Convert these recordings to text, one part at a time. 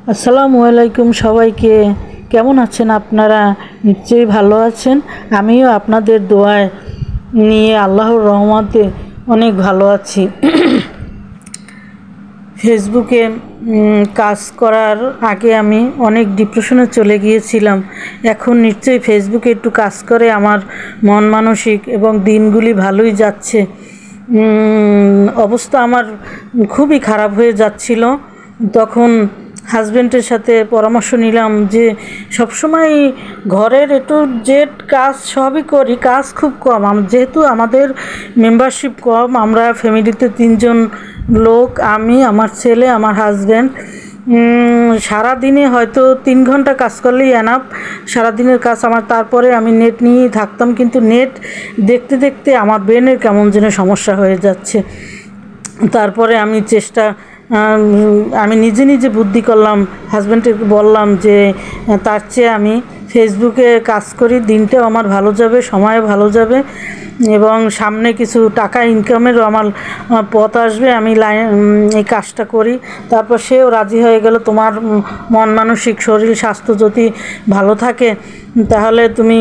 আসসালামু আলাইকুম সবাইকে। কেমন আছেন আপনারা? নিশ্চয়ই ভালো আছেন। আমিও আপনাদের দোয়ায় নিয়ে আল্লাহর রহমতে অনেক ভালো আছি। ফেসবুকে কাজ করার আগে আমি অনেক ডিপ্রেশনে চলে গিয়েছিলাম। এখন নিশ্চয়ই ফেসবুকে একটু কাজ করে আমার মন মানসিক এবং দিনগুলি ভালোই যাচ্ছে। অবস্থা আমার খুবই খারাপ হয়ে যাচ্ছিল। তখন হাজব্যান্ডের সাথে পরামর্শ নিলাম যে সবসময় ঘরের এ টু জেড কাজ সবই করি, কাজ খুব কম। যেহেতু আমাদের মেম্বারশিপ কম, আমরা ফ্যামিলিতে 3 জন লোক, আমি, আমার ছেলে, আমার হাজব্যান্ড। সারাদিনে হয়তো 3 ঘন্টা কাজ করলেই এনাফ সারাদিনের কাজ আমার। তারপরে আমি নেট নিয়েই থাকতাম, কিন্তু নেট দেখতে দেখতে আমার ব্রেনের কেমন যেন সমস্যা হয়ে যাচ্ছে। তারপরে আমি নিজে নিজে বুদ্ধি করলাম, হাজব্যান্ডকে বললাম যে তার চেয়ে আমি ফেসবুকে কাজ করি, দিনটাও আমার ভালো যাবে, সময়ও ভালো যাবে এবং সামনে কিছু টাকা ইনকামেরও আমার পথ আসবে, আমি এই কাজটা করি। তারপর সেও রাজি হয়ে গেল, তোমার মন মানসিক শরীর স্বাস্থ্য যদি ভালো থাকে তাহলে তুমি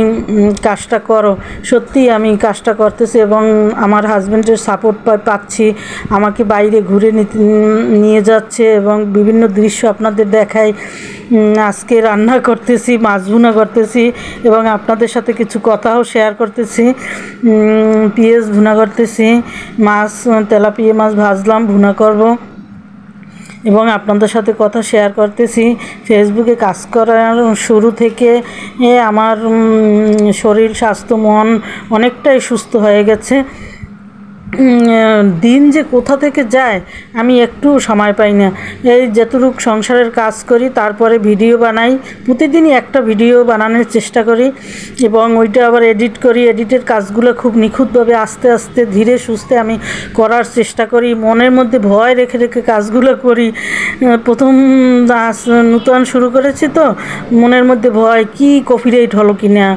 কাজটা করো। সত্যিই আমি কাজটা করতেছি এবং আমার হাজব্যান্ডের সাপোর্ট পাচ্ছি। আমাকে বাইরে ঘুরে নিয়ে যাচ্ছে এবং বিভিন্ন দৃশ্য আপনাদের দেখায়। আজকে রান্না করতেছি, মাছ ভুনা করতেছি এবং আপনাদের সাথে কিছু কথাও শেয়ার করতেছি। পেঁয়াজ ভুনা করতেছি, তেলাপিয়া মাছ ভাজলাম, ভুনা করব এবং আপনাদের সাথে কথা শেয়ার করতেছি। ফেসবুকে কাজ করার শুরু থেকে আমার শরীর স্বাস্থ্য মন অনেকটাই সুস্থ হয়ে গেছে। দিন যে কোথা থেকে যায় আমি একটু সময় পাই না। এই যতটুক সংসারের কাজ করি, তারপরে ভিডিও বানাই, প্রতিদিনই একটা ভিডিও বানানোর চেষ্টা করি এবং ওইটা আবার এডিট করি। এডিটের কাজগুলো খুব নিখুঁতভাবে আস্তে আস্তে ধীরে সুস্থে আমি করার চেষ্টা করি। মনের মধ্যে ভয় রেখে রেখে কাজগুলো করি। প্রথম নূতন শুরু করেছি তো মনের মধ্যে ভয়, কি কপিরাইট হলো কি না,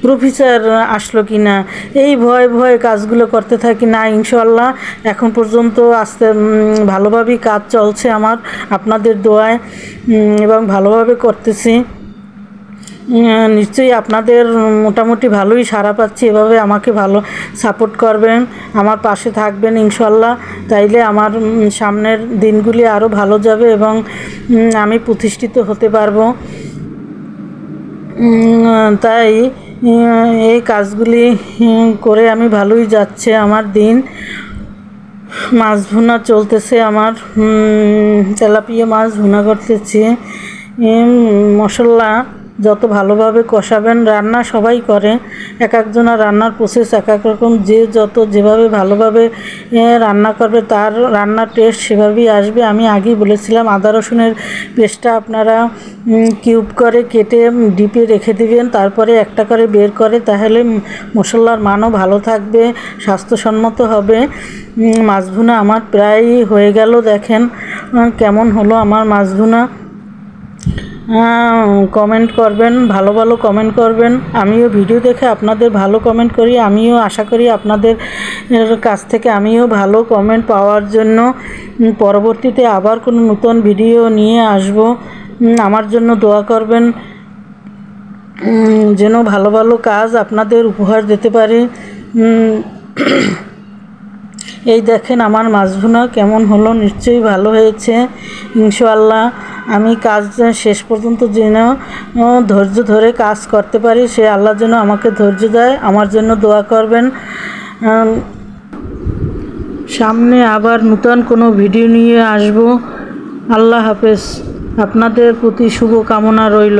প্রফেসর আসলো কি না, এই ভয়ে কাজগুলো করতে থাকি। না, ইনশাআল্লাহ এখন পর্যন্ত ভালোভাবেই কাজ চলছে আমার আপনাদের দোয়ায় এবং ভালোভাবে করতেছি। নিশ্চয়ই আপনাদের মোটামুটি ভালোই সাড়া পাচ্ছি। এভাবে আমাকে ভালো সাপোর্ট করবেন, আমার পাশে থাকবেন ইনশাআল্লাহ। তাইলে আমার সামনের দিনগুলি আরও ভালো যাবে এবং আমি প্রতিষ্ঠিত হতে পারবো। তাই এই কাজগুলি করে আমি ভালোই যাচ্ছে আমার দিন। মাছ ভুনা চলতেছে আমার, তেলাপিয়া মাছ ভুনা করতেছি। মশলা যত ভালোভাবে কষাবেন, রান্না সবাই করে, এক একজনের রান্নার প্রসেস এক এক রকম। যেভাবে ভালোভাবে রান্না করবে তার রান্নার টেস্ট সেভাবেই আসবে। আমি আগেই বলেছিলাম, আদা রসুনের পেস্টটা আপনারা কিউব করে কেটে ডিপে রেখে দিবেন, তারপরে একটা করে বের করে, তাহলে মশলার মানও ভালো থাকবে, স্বাস্থ্যসম্মত হবে। মাছ ভুনা আমার প্রায় হয়ে গেল। দেখেন কেমন হলো আমার মাছ ভুনা। কমেন্ট করবেন, ভালো ভালো কমেন্ট করবেন। আমিও ভিডিও দেখে আপনাদের ভালো কমেন্ট করি। আমিও আশা করি আপনাদের কাছ থেকে আমিও ভালো কমেন্ট পাওয়ার জন্য পরবর্তীতে আবার কোনো নতুন ভিডিও নিয়ে আসব। আমার জন্য দোয়া করবেন যেন ভালো ভালো কাজ আপনাদের উপহার দিতে পারি। এই দেখেন আমার মাছ ভুনা কেমন হলো, নিশ্চয়ই ভালো হয়েছে ইনশাআল্লাহ। আমি কাজ শেষ পর্যন্ত যেন ধৈর্য ধরে কাজ করতে পারি, সে আল্লাহ যেন আমাকে ধৈর্য দেয়। আমার জন্য দোয়া করবেন। সামনে আবার নতুন কোনো ভিডিও নিয়ে আসব। আল্লাহ হাফেজ। আপনাদের প্রতি শুভ কামনা রইল।